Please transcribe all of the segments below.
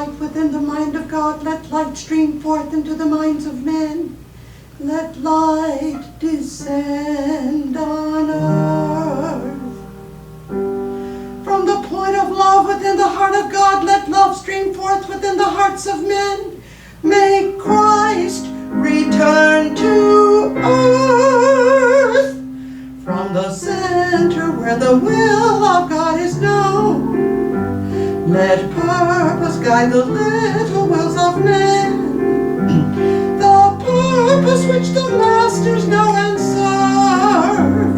forth within the mind of God. Let light stream forth into the minds of men. Let light descend on earth. From the point of love within the heart of God, let love stream forth within the hearts of men. May Christ return to earth. From the center where the will of God is known, let purpose guide the little wills of men. The purpose which the masters know and serve.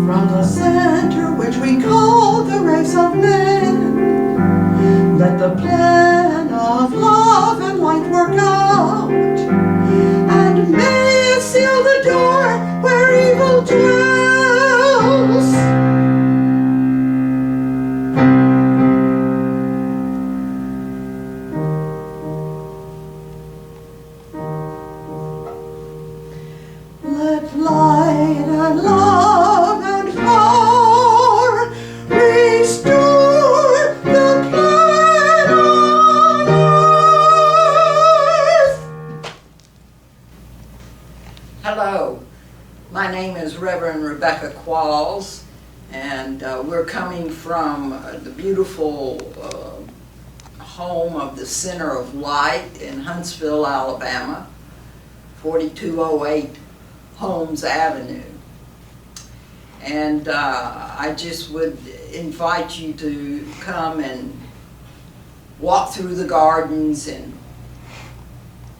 From the center which we call the race of men, let the plan of love and light work out, and may it seal the door where evil dwells. Let light and love and power restore the plan on earth. Hello, my name is Reverend Rebecca Qualls, and we're coming from the beautiful home of the Center of Light in Huntsville, Alabama, 4208 Holmes Avenue. And I just would invite you to come and walk through the gardens and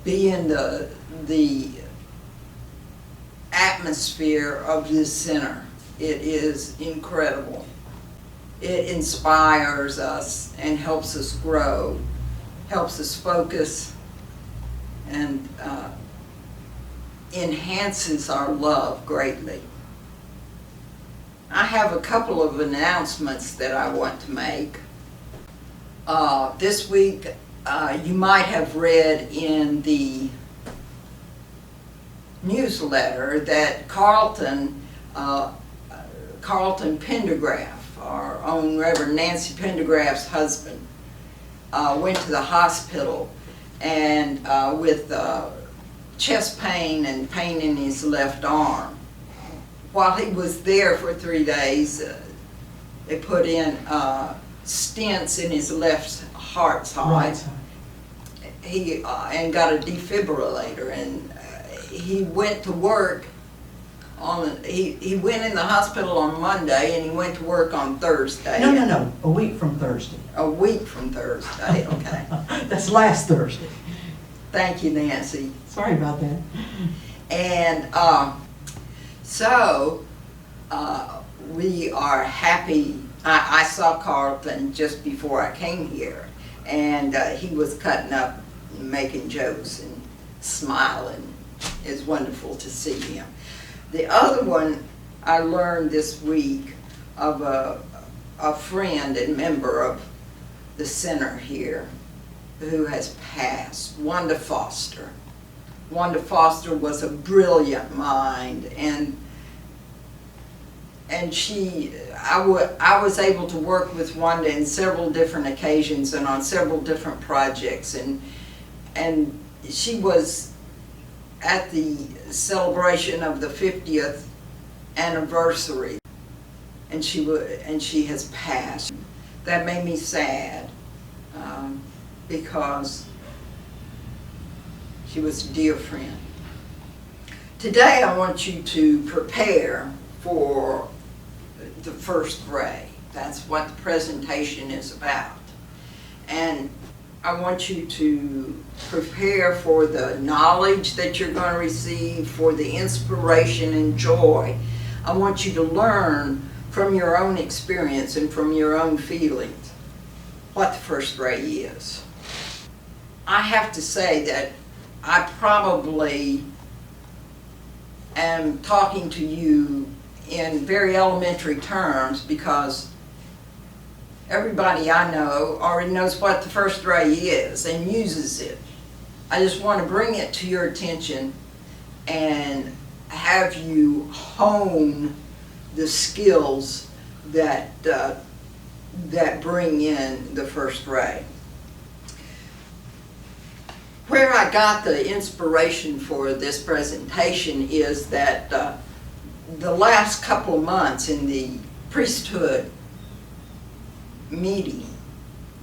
be in the atmosphere of this center. It is incredible. It inspires us and helps us grow, helps us focus, and enhances our love greatly. I have a couple of announcements that I want to make. This week, you might have read in the newsletter that Carlton Pendergraph, our own Reverend Nancy Pendergraph's husband, went to the hospital and with chest pain and pain in his left arm. While he was there for 3 days, they put in stents in his left heart side. Right side. He and got a defibrillator, and he went to work on. He went in the hospital on Monday, and he went to work on Thursday. No. A week from Thursday. A week from Thursday. Okay. That's last Thursday. Thank you, Nancy. Sorry about that. And so we are happy. I saw Carlton just before I came here, and he was cutting up, and making jokes and smiling. It's wonderful to see him. The other one I learned this week of a friend and member of the center here who has passed, Wanda Foster. Wanda Foster was a brilliant mind, and I was able to work with Wanda in several different occasions and on several different projects, and she was at the celebration of the 50th anniversary, and she has passed. That made me sad because she was a dear friend. Today I want you to prepare for the first ray. That's what the presentation is about. And I want you to prepare for the knowledge that you're going to receive, for the inspiration and joy. I want you to learn from your own experience and from your own feelings what the first ray is. I have to say that I probably am talking to you in very elementary terms because everybody I know already knows what the first ray is and uses it. I just want to bring it to your attention and have you hone the skills that bring in the first ray. Where I got the inspiration for this presentation is that the last couple of months in the priesthood meeting,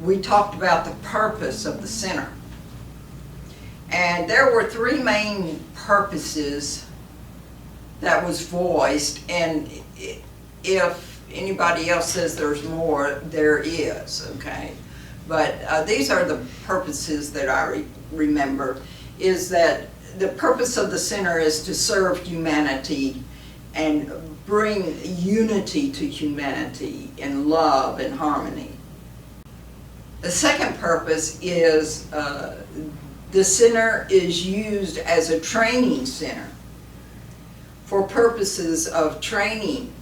we talked about the purpose of the center. And there were three main purposes that was voiced, and if anybody else says there's more, there is, okay? But these are the purposes that I remember, is that the purpose of the center is to serve humanity and bring unity to humanity in love and harmony. The second purpose is the center is used as a training center for purposes of training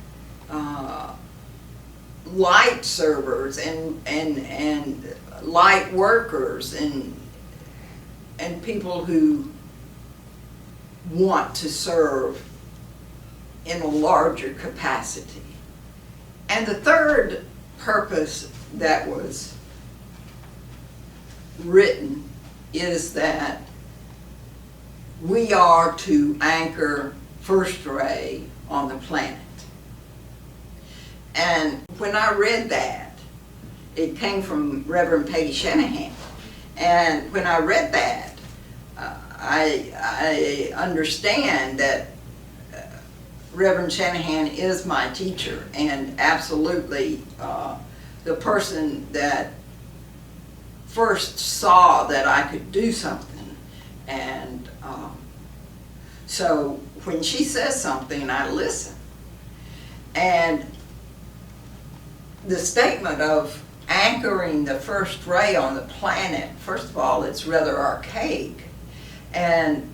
light servers and light workers and people who want to serve in a larger capacity. And the third purpose that was written is that we are to anchor first ray on the planet. And when I read that, it came from Reverend Peggy Shanahan. And when I read that, I understand that Reverend Shanahan is my teacher, and absolutely the person that first saw that I could do something. And so when she says something, I listen. And the statement of anchoring the first ray on the planet, first of all, it's rather archaic. And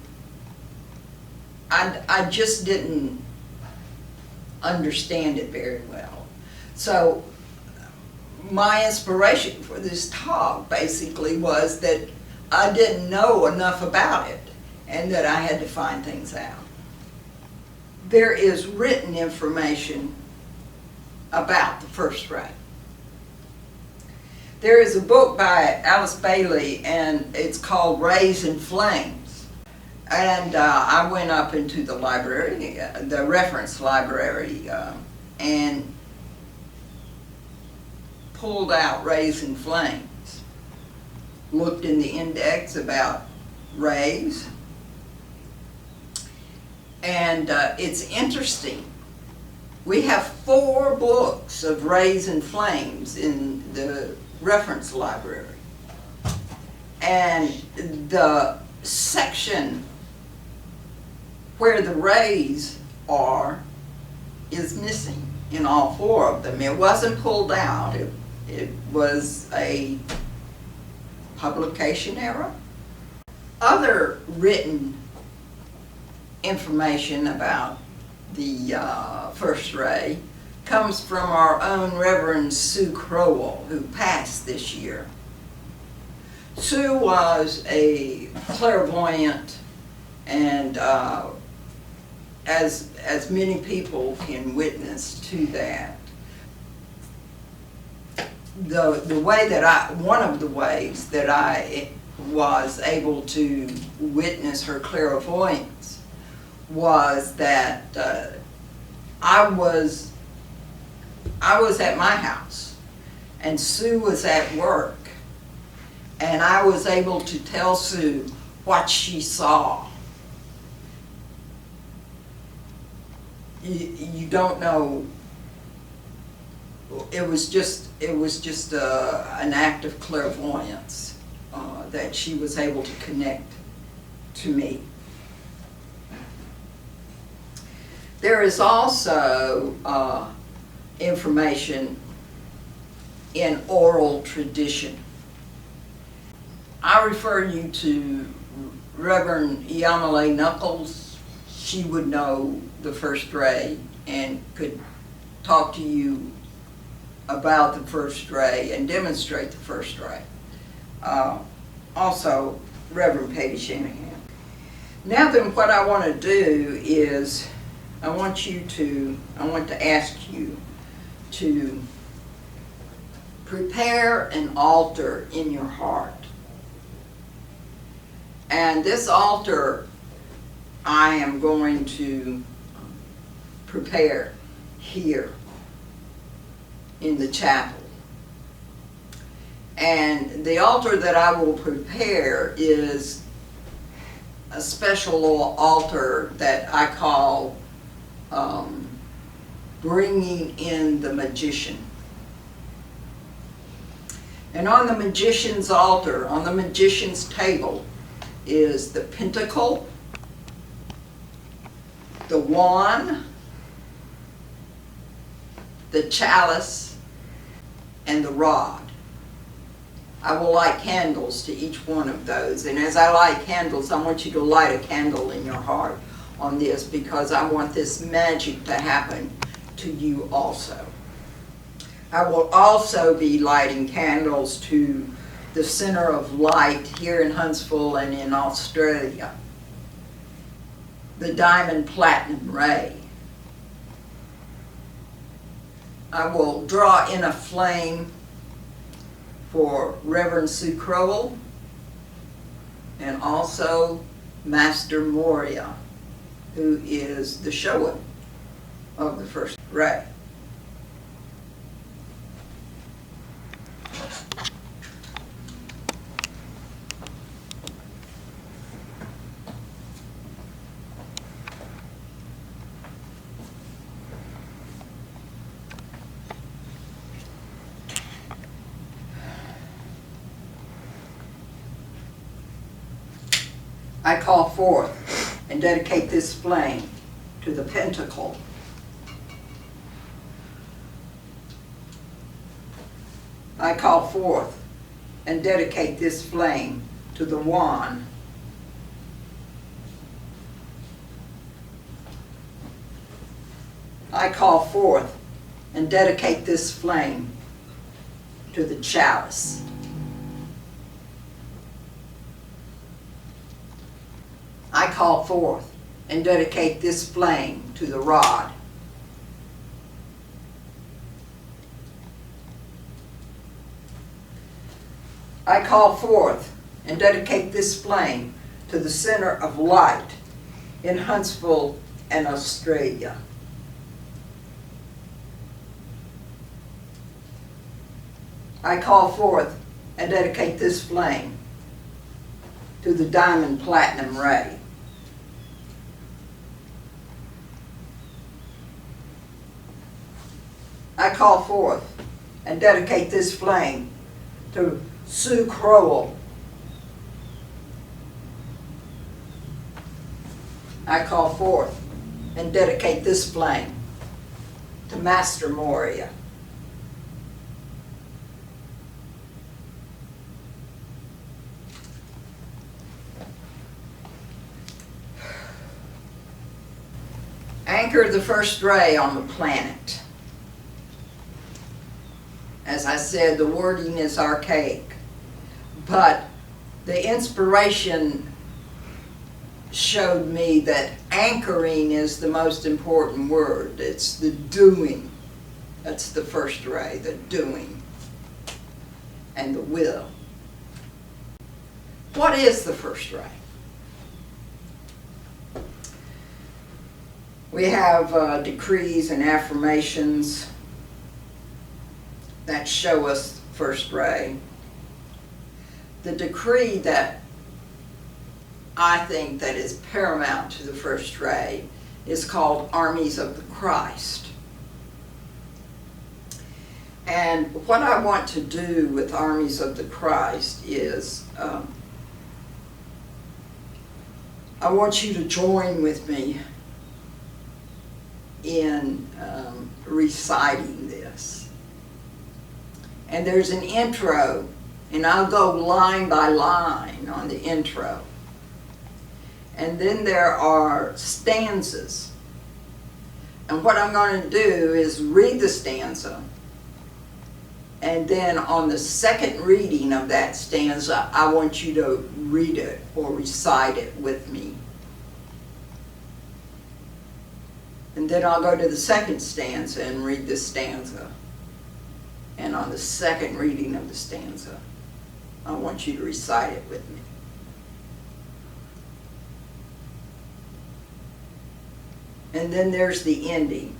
I just didn't understand it very well. So my inspiration for this talk basically was that I didn't know enough about it and that I had to find things out. There is written information about the first ray. There is a book by Alice Bailey, and it's called Rays and Flames. And I went up into the library, the reference library, and pulled out Rays and Flames, looked in the index about rays, and it's interesting. We have 4 books of Rays and Flames in the reference library, and the section where the rays are is missing in all 4 of them. It wasn't pulled out. It was a publication error. Other written information about the first ray comes from our own Reverend Sue Crowell, who passed this year. Sue was a clairvoyant, and as many people can witness to that, the way that one of the ways that I was able to witness her clairvoyance was that I was at my house and Sue was at work, and I was able to tell Sue what she saw. You don't know. It was just an act of clairvoyance that she was able to connect to me. There is also information in oral tradition. I refer you to Reverend Yamale Knuckles. She would know the first ray and could talk to you about the first ray and demonstrate the first ray. Also, Reverend Peggy Shanahan. Now then, what I want to do is I want to ask you to prepare an altar in your heart. And this altar I am going to prepare here in the chapel. And the altar that I will prepare is a special little altar that I call bringing in the magician. And on the magician's altar, on the magician's table, is the pentacle, the wand, the chalice, and the rod. I will light candles to each one of those. And as I light candles, I want you to light a candle in your heart on this, because I want this magic to happen to you also. I will also be lighting candles to the Center of Light here in Huntsville and in Australia, the Diamond Platinum Ray. I will draw in a flame for Reverend Sue Crowell and also Master Moria, who is the shower of the first ray. I call forth and dedicate this flame to the pentacle. I call forth and dedicate this flame to the wand. I call forth and dedicate this flame to the chalice. I call forth and dedicate this flame to the rod. I call forth and dedicate this flame to the Center of Light in Huntsville and Australia. I call forth and dedicate this flame to the Diamond Platinum Ray. I call forth and dedicate this flame to Sue Crowell. I call forth and dedicate this flame to Master Moria. Anchor the first ray on the planet. As I said, the wording is archaic, but the inspiration showed me that anchoring is the most important word. It's the doing. That's the first ray, the doing and the will. What is the first ray? We have decrees and affirmations that show us first ray. The decree that I think that is paramount to the first ray is called Armies of the Christ. And what I want to do with Armies of the Christ is I want you to join with me in reciting this. And there's an intro, and I'll go line by line on the intro. And then there are stanzas. And what I'm going to do is read the stanza, and then on the second reading of that stanza, I want you to read it or recite it with me. And then I'll go to the second stanza and read the stanza again on the second reading of the stanza. I want you to recite it with me. And then there's the ending.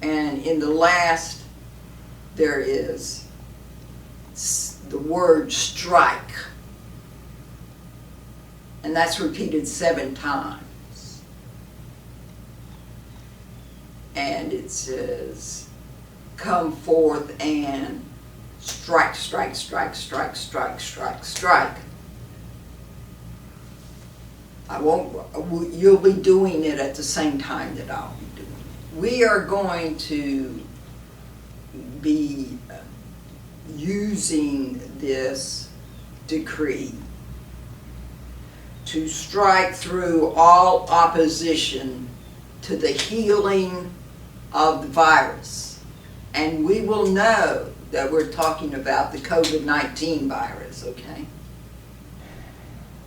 And in the last, there is the word strike. And that's repeated 7 times. And it says, come forth and strike, strike, strike, strike, strike, strike, strike. You'll be doing it at the same time that I'll be doing it. We are going to be using this decree to strike through all opposition to the healing of the virus. And we will know that we're talking about the COVID-19 virus, okay?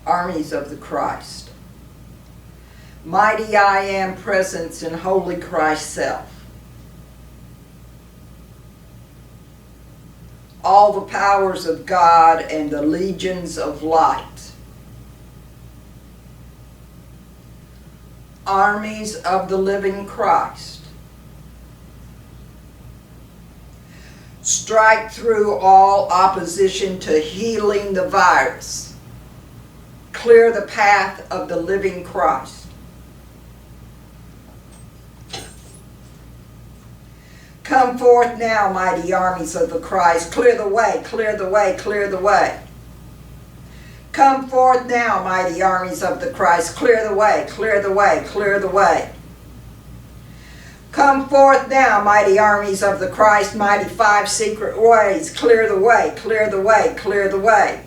Armies of the Christ. Mighty I am presence in holy Christ self. All the powers of God and the legions of light. Armies of the living Christ. Strike through all opposition to healing the virus. Clear the path of the living Christ. Come forth now, mighty armies of the Christ. Clear the way, clear the way, clear the way. Come forth now, mighty armies of the Christ. Clear the way, clear the way, clear the way. Come forth now, mighty armies of the Christ, mighty 5 secret ways. Clear the way, clear the way, clear the way.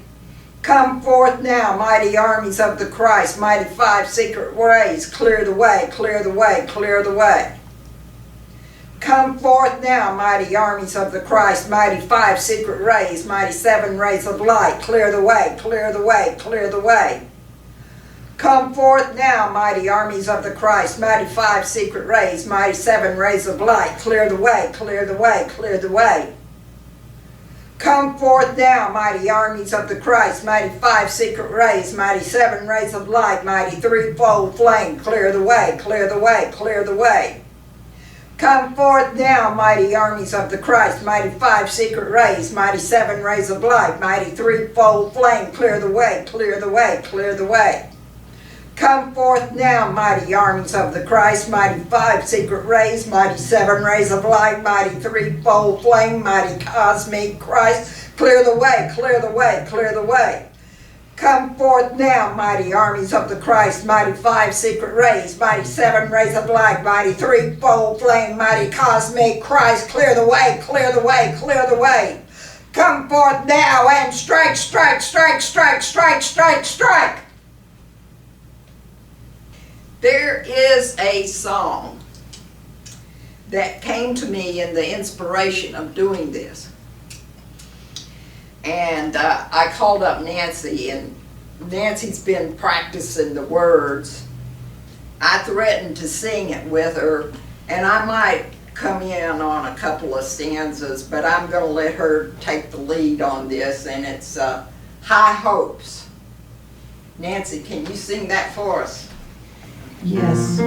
Come forth now, mighty armies of the Christ, mighty 5 secret ways. Clear the way, clear the way, clear the way. Come forth now, mighty armies of the Christ, mighty 5 secret rays, mighty 7 rays of light. Clear the way, clear the way, clear the way. Come forth now, mighty armies of the Christ, mighty 5 secret rays, mighty 7 rays of light. Clear the way, clear the way, clear the way. Come forth now, mighty armies of the Christ, mighty 5 secret rays, mighty 7 rays of light, mighty 3-fold flame. Clear the way, clear the way, clear the way. Come forth now, mighty armies of the Christ, mighty 5 secret rays, mighty 7 rays of light, mighty 3-fold flame. Clear the way, clear the way, clear the way. Come forth now, mighty armies of the Christ, mighty 5 secret rays, mighty 7 rays of light, mighty 3-fold flame, mighty cosmic Christ. Clear the way, clear the way, clear the way. Come forth now, mighty armies of the Christ, mighty 5 secret rays, mighty 7 rays of light, mighty 3-fold flame, mighty cosmic Christ. Clear the way, clear the way, clear the way. Come forth now and strike, strike, strike, strike, strike, strike, strike. There is a song that came to me in the inspiration of doing this. And I called up Nancy, and Nancy's been practicing the words. I threatened to sing it with her, and I might come in on a couple of stanzas, but I'm going to let her take the lead on this, and it's High Hopes. Nancy, can you sing that for us? Yes.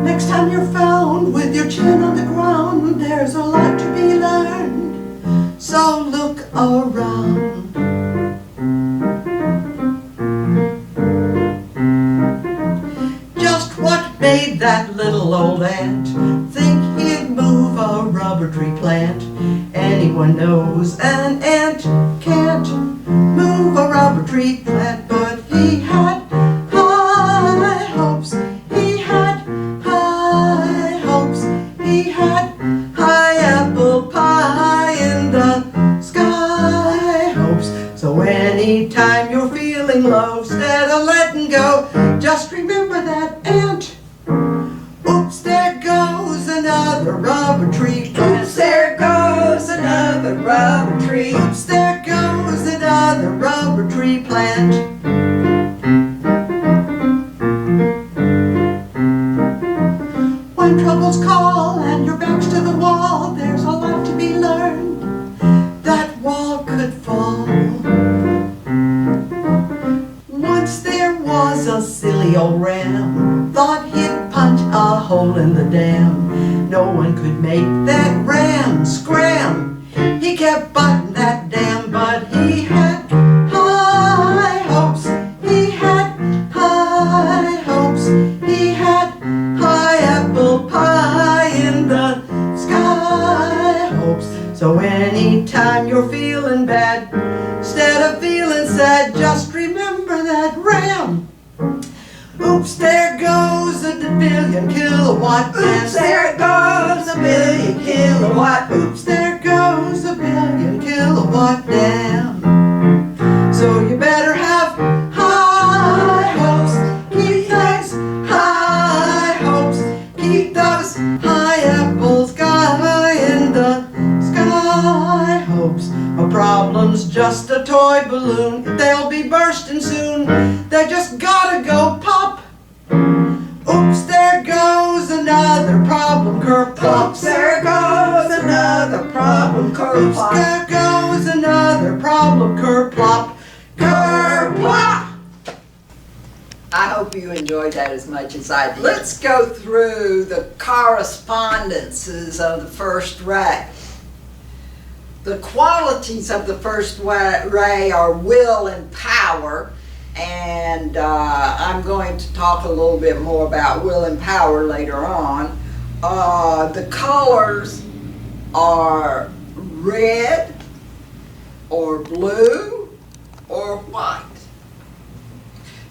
Next time you're found with your chin on the ground, there's a lot to be learned, so look around. Just what made that little old ant think he'd move a rubber tree plant? Anyone knows an ant can't move a rubber tree plant, but he had high hopes. He had high hopes. He had high apple pie in the sky hopes. So anytime you're feeling low, instead of letting go, just remember that ant. Oops, there goes another rubber tree plant. Oops, there goes another rubber tree. Oops, there goes another rubber tree plant. silly old ram thought he'd punch a hole in the dam. No one could make that ram scram. He kept butting that dam, but he had high hopes. He had high hopes. He had high apple pie in the sky hopes. So anytime you're feeling bad, instead of feeling sad, just remember that ram. Oops, there goes a billion kilowatt dam. Oops, there goes a billion kilowatt. Oops, there goes a billion kilowatt dam. So you better have high hopes. Keep those high hopes. Keep those high apples sky in the sky hopes. A problem's just a toy balloon. They'll be bursting soon. They just gotta go pop. Oops, there goes another problem kerplop. Oops, there goes another problem kerplop. Oops, there goes another problem kerplop. Kerplop! I hope you enjoyed that as much as I did. Let's go through the correspondences of the first ray. The qualities of the first ray are will and power, and I'm going to talk a little bit more about will and power later on. The colors are red or blue or white.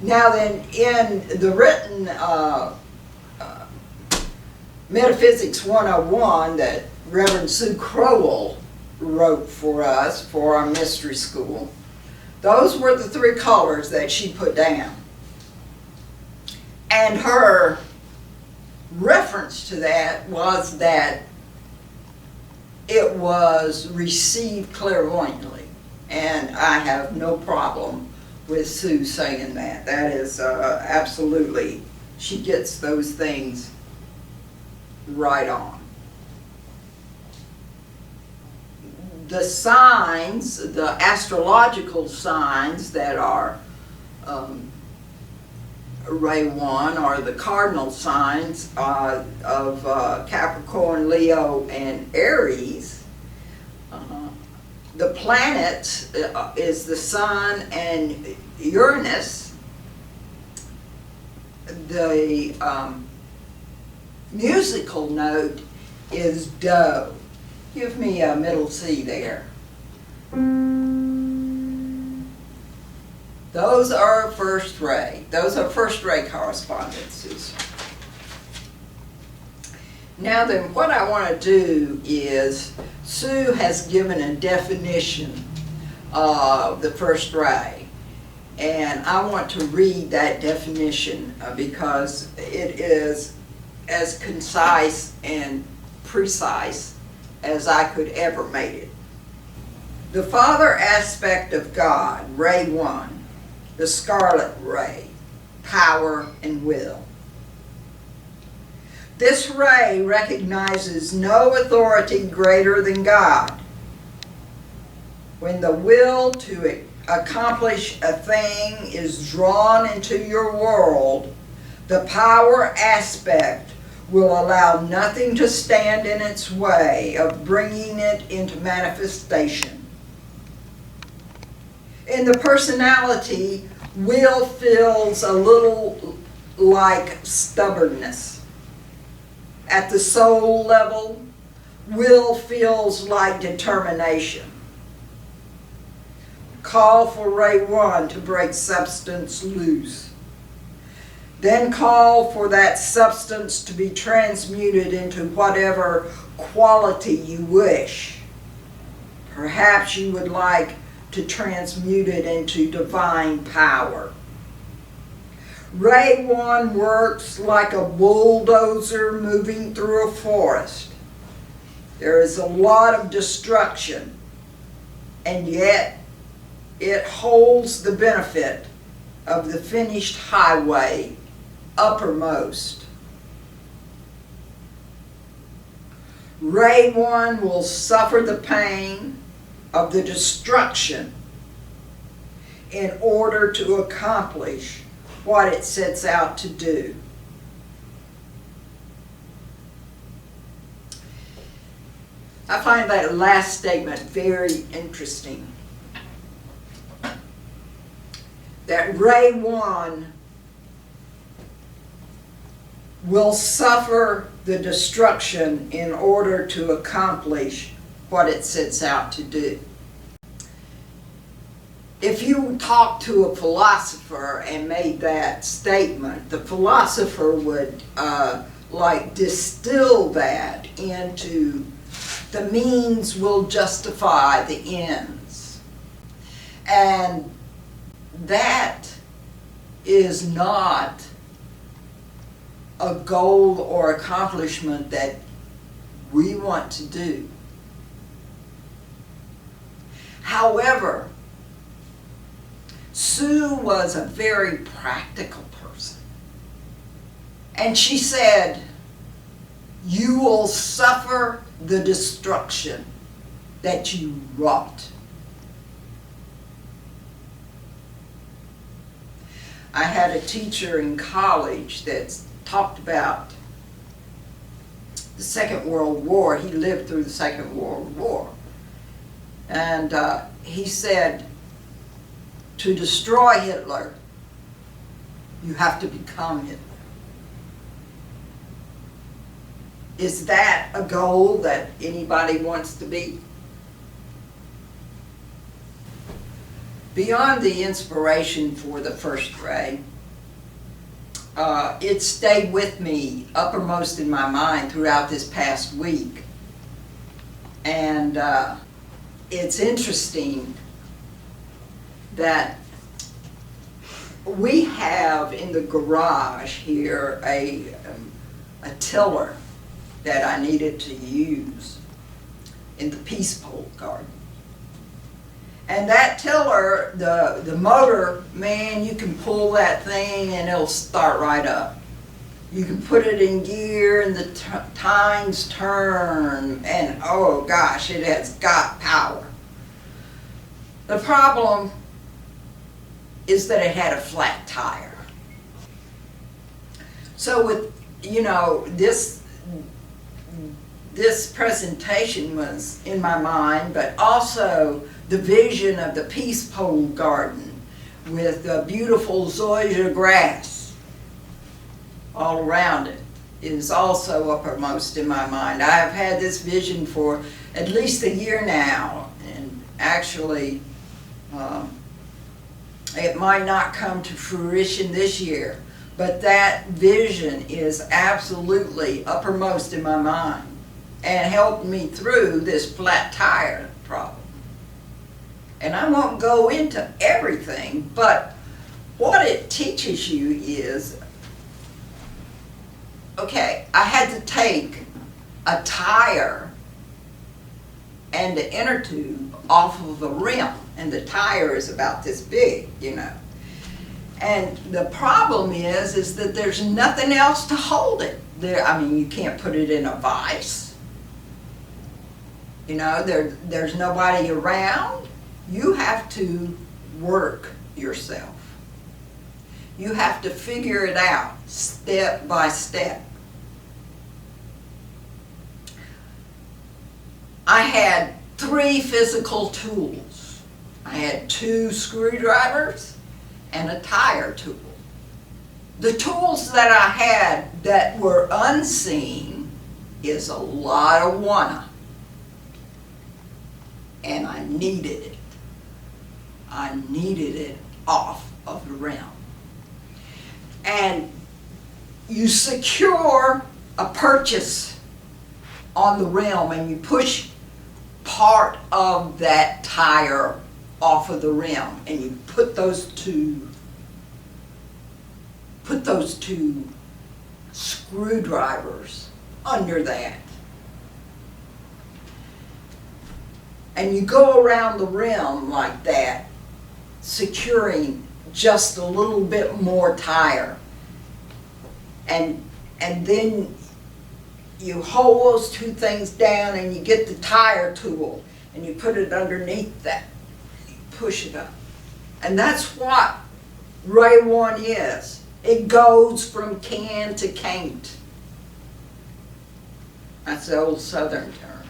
Now then, in the written Metaphysics 101 that Reverend Sue Crowell wrote for us for our mystery school, those were the three colors that she put down. And her reference to that was that it was received clairvoyantly. And I have no problem with Sue saying that. That is absolutely, she gets those things right on. The signs, the astrological signs that are Ray 1 are the cardinal signs of Capricorn, Leo, and Aries. The planet is the Sun and Uranus. The musical note is Do. Give me a middle C there. Those are first ray. Those are first ray correspondences. Now then, what I want to do is, Sue has given a definition of the first ray. And I want to read that definition because it is as concise and precise as I could ever make it. The Father aspect of God, Ray 1, the Scarlet Ray, power and will. This ray recognizes no authority greater than God. When the will to accomplish a thing is drawn into your world, the power aspect will allow nothing to stand in its way of bringing it into manifestation. In the personality, will feels a little like stubbornness. At the soul level, will feels like determination. Call for Ray 1 to break substance loose. Then call for that substance to be transmuted into whatever quality you wish. Perhaps you would like to transmute it into divine power. Ray 1 works like a bulldozer moving through a forest. There is a lot of destruction, and yet it holds the benefit of the finished highway uppermost. Ray 1 will suffer the pain of the destruction in order to accomplish what it sets out to do. I find that last statement very interesting. That Ray 1 will suffer the destruction in order to accomplish what it sets out to do. If you talk to a philosopher and made that statement, the philosopher would distill that into the means will justify the ends. And that is not a goal or accomplishment that we want to do. However, Sue was a very practical person. And she said, you will suffer the destruction that you wrought. I had a teacher in college that talked about the Second World War. He lived through the Second World War. And he said, to destroy Hitler, you have to become Hitler. Is that a goal that anybody wants to be? Beyond the inspiration for the first ray, it stayed with me uppermost in my mind throughout this past week. And it's interesting that we have in the garage here a tiller that I needed to use in the Peace Pole garden. And that tiller, the motor, man, you can pull that thing and it'll start right up. You can put it in gear and the tines turn, and oh gosh, it has got power. The problem is that it had a flat tire. So with, this presentation was in my mind, but also the vision of the Peace Pole garden with the beautiful zoysia grass all around it is also uppermost in my mind. I have had this vision for at least a year now, and actually it might not come to fruition this year, but that vision is absolutely uppermost in my mind and helped me through this flat tire problem. And I won't go into everything, but what it teaches you is, okay, I had to take a tire and the inner tube off of the rim, and the tire is about this big, And the problem is that there's nothing else to hold it. You can't put it in a vise. There's nobody around. You have to work yourself. You have to figure it out step by step. I had 3 physical tools. I had 2 screwdrivers and a tire tool. The tools that I had that were unseen is a lot of wanna. And I needed it. I needed it off of the rim. And you secure a purchase on the rim and you push part of that tire off of the rim and you put those two screwdrivers under that. And you go around the rim like that, securing just a little bit more tire. And then you hold those 2 things down and you get the tire tool and you put it underneath that. You push it up. And that's what Ray 1 is. It goes from can to can't. That's the old Southern term.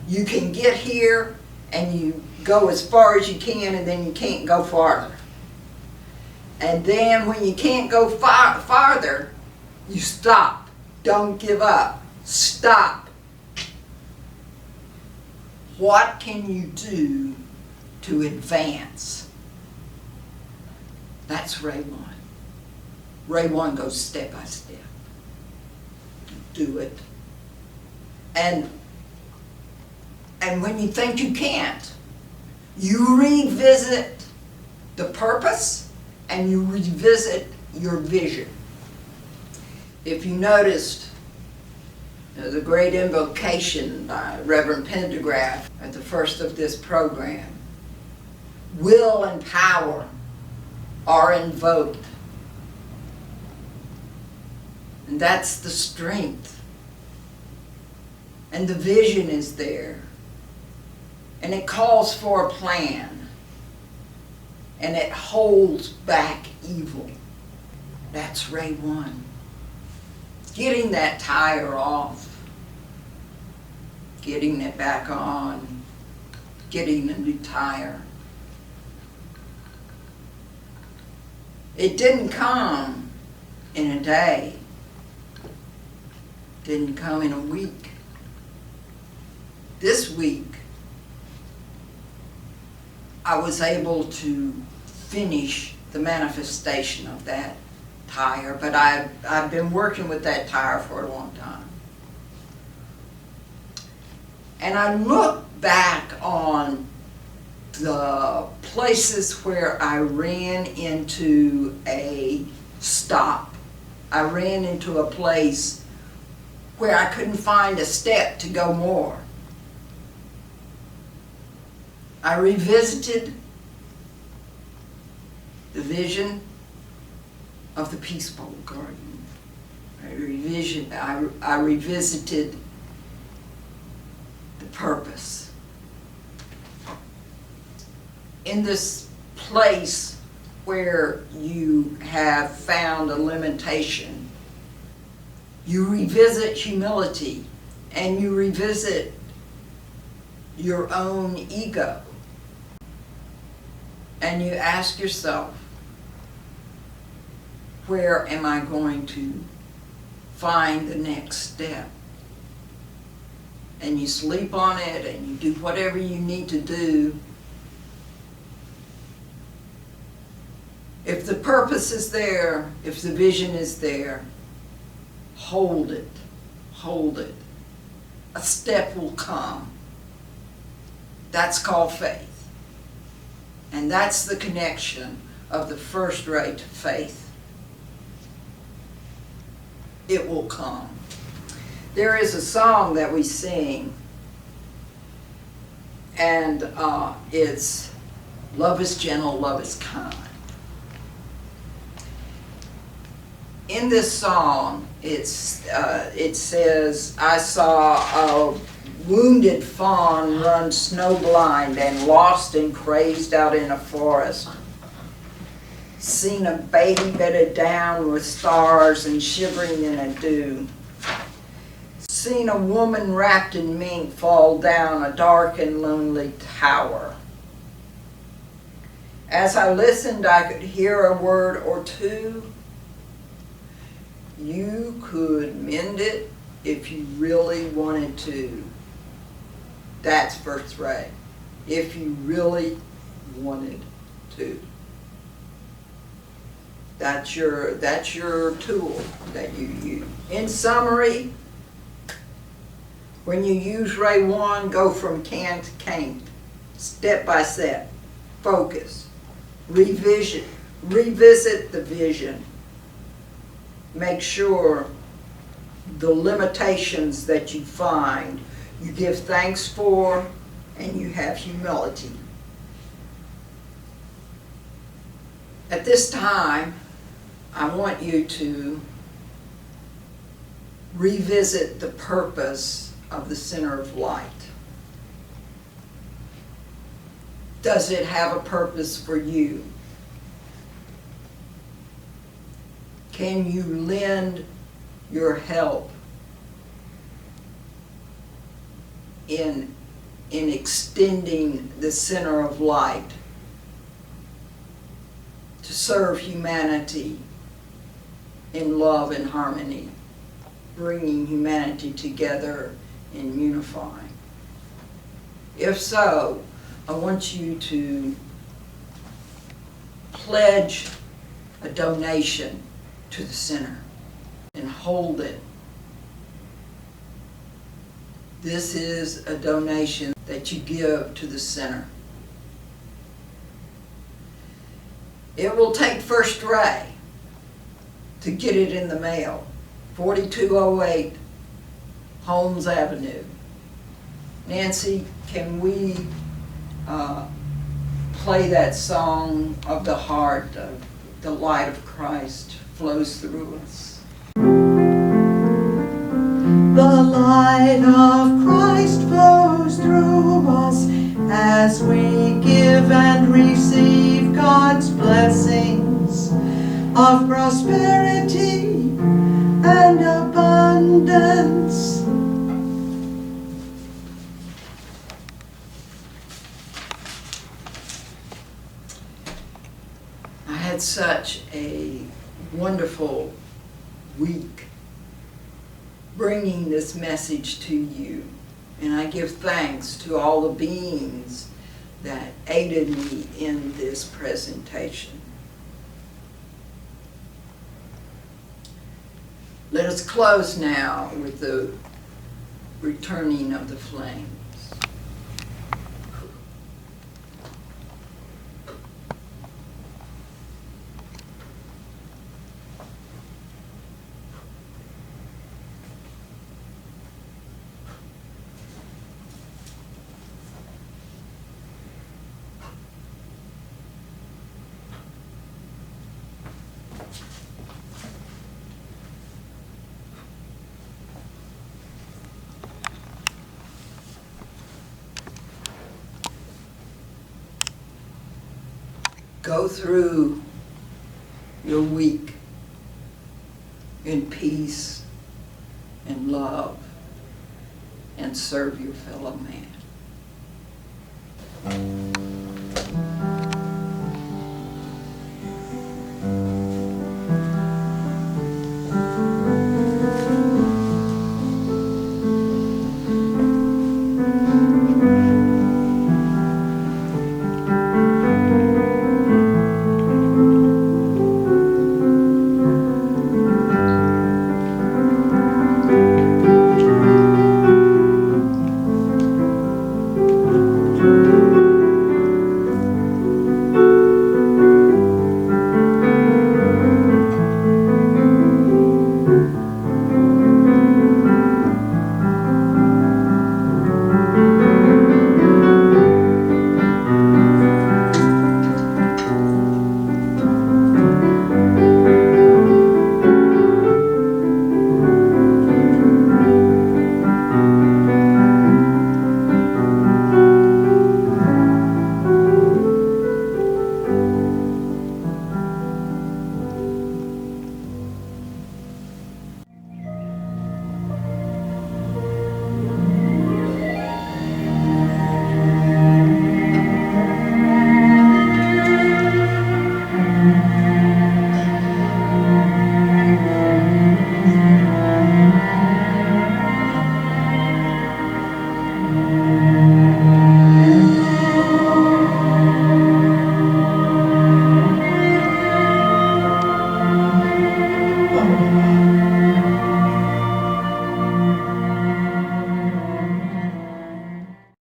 You can get here and you go as far as you can, and then you can't go farther. And then when you can't go farther, you stop. Don't give up. Stop. What can you do to advance? That's Ray 1. Ray 1 goes step by step. Do it. And when you think you can't, you revisit the purpose and you revisit your vision. If you noticed, the great invocation by Reverend Pendergraft at the first of this program, will and power are invoked. And that's the strength. And the vision is there. And it calls for a plan. And it holds back evil. That's Ray 1. Getting that tire off. Getting it back on. Getting a new tire. It didn't come in a day. Didn't come in a week. This week, I was able to finish the manifestation of that tire, but I've been working with that tire for a long time. And I look back on the places where I ran into a stop. I ran into a place where I couldn't find a step to go more. I revisited the vision of the Peace Bowl Garden. I revisited the purpose. In this place where you have found a limitation, you revisit humility and you revisit your own ego. And you ask yourself, where am I going to find the next step? And you sleep on it and you do whatever you need to do. If the purpose is there, if the vision is there, hold it, hold it. A step will come. That's called faith. And that's the connection of the first ray to faith. It will come. There is a song that we sing, and it's Love is Gentle, Love is Kind. In this song, it says, I saw a wounded fawn run snowblind and lost and crazed out in a forest. Seen a baby bedded down with stars and shivering in a dew. Seen a woman wrapped in mink fall down a dark and lonely tower. As I listened, I could hear a word or two. You could mend it if you really wanted to. That's first ray. If you really wanted to. That's your tool that you use. In summary, when you use ray 1, go from can to can't. Step by step. Focus. Revisit the vision. Make sure the limitations that you find, you give thanks for, and you have humility. At this time, I want you to revisit the purpose of the center of light. Does it have a purpose for you? Can you lend your help in extending the center of light to serve humanity in love and harmony, bringing humanity together and unifying? If so, I want you to pledge a donation to the center and hold it. This is a donation that you give to the center. It will take First Ray to get it in the mail. 4208 Holmes Avenue. Nancy, can we play that song of the heart, of the light of Christ flows through us? The light of Christ flows through us as we give and receive God's blessings of prosperity and abundance. I had such a wonderful week bringing this message to you, and I give thanks to all the beings that aided me in this presentation. Let us close now with the returning of the flames. Go through your week in peace and love and serve your fellow man.